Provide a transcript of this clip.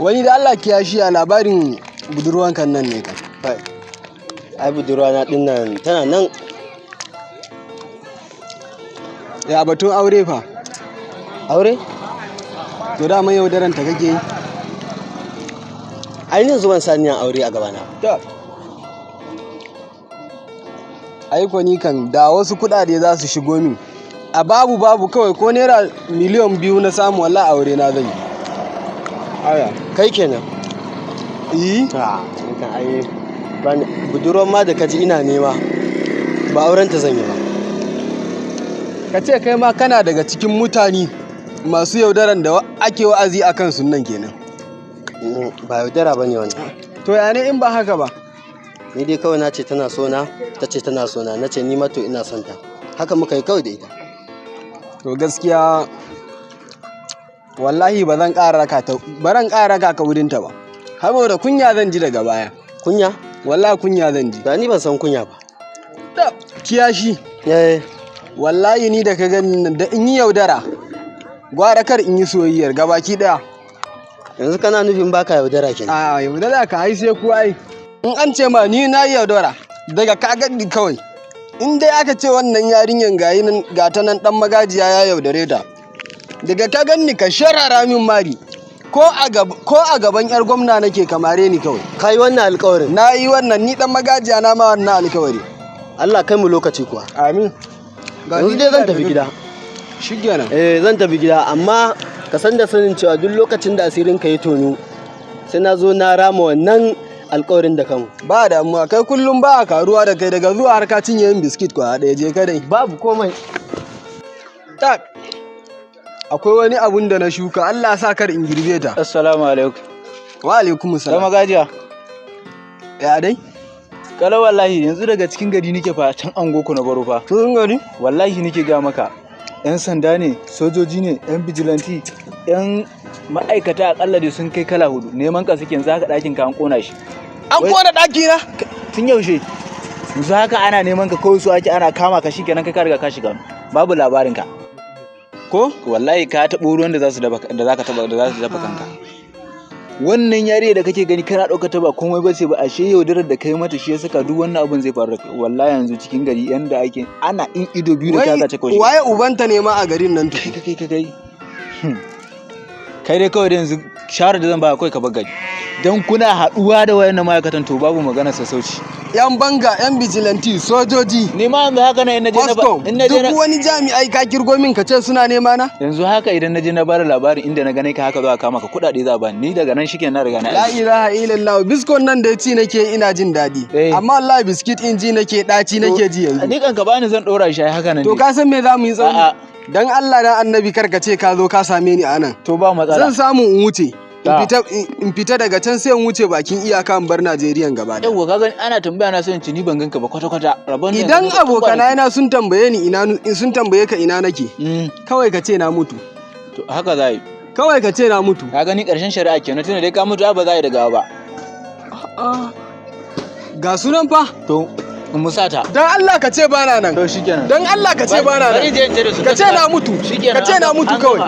Wani da Allah kiyashi a labarin budurwankan nan ne ka. Ai budurwana din nan tana nan. Ya batun aure fa? Aure? To da mai yaudaran ta kake yi? Ai yanzu ban saniyan aure a gabana. Ai ko ni kan da wasu kuɗaɗe za su shigo min. A babu kawai ko naira miliyan 2 na samu wallahi aure na zan yi. Aya, kai kenan. Kan ai budurwar ma da kaji ina nema ba auren ta zan yi ba. Ka ce kai ma kana daga cikin mutane masu yaudaran da ake wa'azi a kan sunan kenan. Ba yaudara bane wannan. To ya ne in ba haka ba? Ni dai kawai nace tana so na, tace tana so na, nace ni ma to ina son ta. Haka muka yi kawai da ita. To gaskiya wallahi ba zan ƙara raka ka wurinta ba. Saboda kunya zan ji daga baya. Kunya? Wallahi kunya zan ji. Da ni ban san kunya ba. Kiyashi. Wallahi ni da ka gani da in yi yaudara. Gwara kar in yi soyayyar gabaki daya. Yanzu kana nufin baka yaudara kenan. A yaudara ka ai sai ku ai. In an ce ma ni na yi yaudara daga ka gani kawai. In dai aka ce wannan yarinyan ga ta nan dan magajiya ya yaudare ta. Daga ka gani ka sharara min mari. Ko a gaban yar gwamna nake kamare ni kawai. Kai wannan alƙawarin? Na yi wannan ni dan magajiya na ma wannan alƙawari. Allah kai mu lokaci kuwa. Amin. Yanzu dai zan tafi gida. Shikenan. Zan tafi gida amma ka san da sanin cewa duk lokacin da asirin ka yi tono sai na zo na rama wannan alƙawarin da kanmu. Ba damuwa kai kullum ba a karuwa da kai daga zuwa har ka cinye yin biskit kwa ɗaya je ka dai. Babu komai. Tak. Akwai wani abun da na shuka Allah sa kar in girbe ta. Assalamu alaikum. Wa alaikum salam. Kai magajiya. Ya dai? Kala wallahi yanzu daga cikin gari nake fa can angoko na baro fa. Cikin gari? Wallahi nake ga maka. Yan sanda ne, sojoji ne, yan bijilanti, yan ma'aikata akalla dai sun kai kala 4. Neman ka suke yanzu haka ɗakin ka an kona shi. An kona ɗaki na? Tun yaushe? Yanzu haka ana neman ka kawai su ake ana kama ka shi kenan kai ka riga ka shiga. Babu labarin ka. Ko? Wallahi ka taɓo ruwan da za su dafa kanka. Wannan yare da kake gani kana ɗauka ta ba komai bace ba ashe yaudarar da kai mata shi ya saka duk wannan abun zai faru. Wallahi yanzu cikin gari yanda ake ana in ido biyu da kaga ta kawai. Waye ubanta ne ma a garin nan to? Kai dai kawai da yanzu shawara da zan ba kawai ka bar gari. Dan kuna haɗuwa da wayannan ma'aikatan to babu magana sassauci. Yan banga, yan bijilanti, sojoji. Ni ma yanzu haka in naje duk wani jami'ai ka kirgo min ka ce suna nema na? Yanzu haka idan naje na bada labarin inda na gane ka haka zuwa kama ka kuɗaɗe za ba ni daga nan shikenan na riga na. La ilaha illallah biskon nan da ci nake ina jin daɗi. Amma wallahi biskit in ji nake ɗaci nake ji yanzu. Ni kan ka bani zan ɗora shi haka nan. To ka san me za mu yi tsauni? Dan Allah dan Annabi kar ka ce ka zo ka same ni anan. To ba matsala. Zan samu in wuce. In fita daga can sai in wuce bakin iyaka in bar Najeriya gaba da. Yawwa ka gani ana tambaya na sai in ci ni ban ganka ba kwata. Idan abokana yana sun tambaye ni sun tambaye ka ina nake. Kawai ka ce na mutu. To haka za yi. Kawai ka ce na mutu. Ka gani karshen shari'a kenan tunda dai ka mutu ba za yi daga ba. Ga sunan fa. To musata. Dan Allah ka ce bana nan. To shikenan. Dan Allah ka ce bana nan. Bari je in ce da su. Ka ce na mutu. Shikenan. Ka ce na mutu kawai.